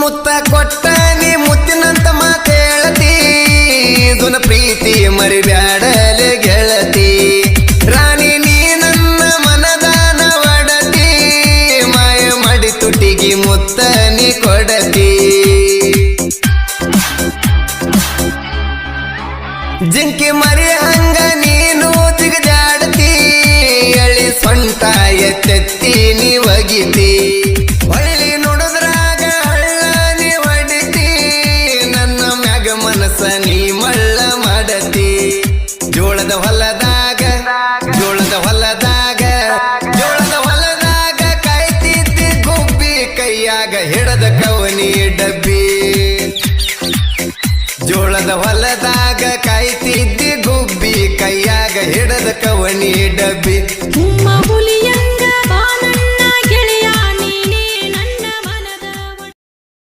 ಮುತ್ತ ಕೊಟ್ಟ ನೀ ಮುತ್ತಿನಂತ ಮಾತು ಹೇಳತಿ ದುನ ಪ್ರೀತಿ ಮರಿಬ್ಯಾಡಲೆ ಗೆಳತಿ ರಾಣಿ ನೀ ನನ್ನ ಮನದಾನ ಒಡತಿ ಮಾಯ ಮಾಡಿ ತುಟಿಗಿ ಮುತ್ತ ನೀ ಕೊಡತಿ ಜಿಂಕಿ ಮರಿ ಹಂಗ ನೀನು ಜಿಗಜಾಡತಿ ಎಳಿ ಸೊಂಟ ಎತ್ತೆತ್ತಿ ನೀ ಒಗಿತಿ ಹೊಳ್ಳಿ ನುಡಿದ್ರಾಗ ಹಳ್ಳ ನೀ ಹೊಡಿತಿ ನನ್ನ ಮ್ಯಾಗ ಮನಸ್ಸ ನೀ ಮಳ್ಳ ಮಾಡತಿ ಜೋಳದ ಹೊಲದಾಗ ಕಾಯ್ತಿದ್ದಿ ಗುಬ್ಬಿ ಕೈಯಾಗ ಹಿಡದ ಕವನಿ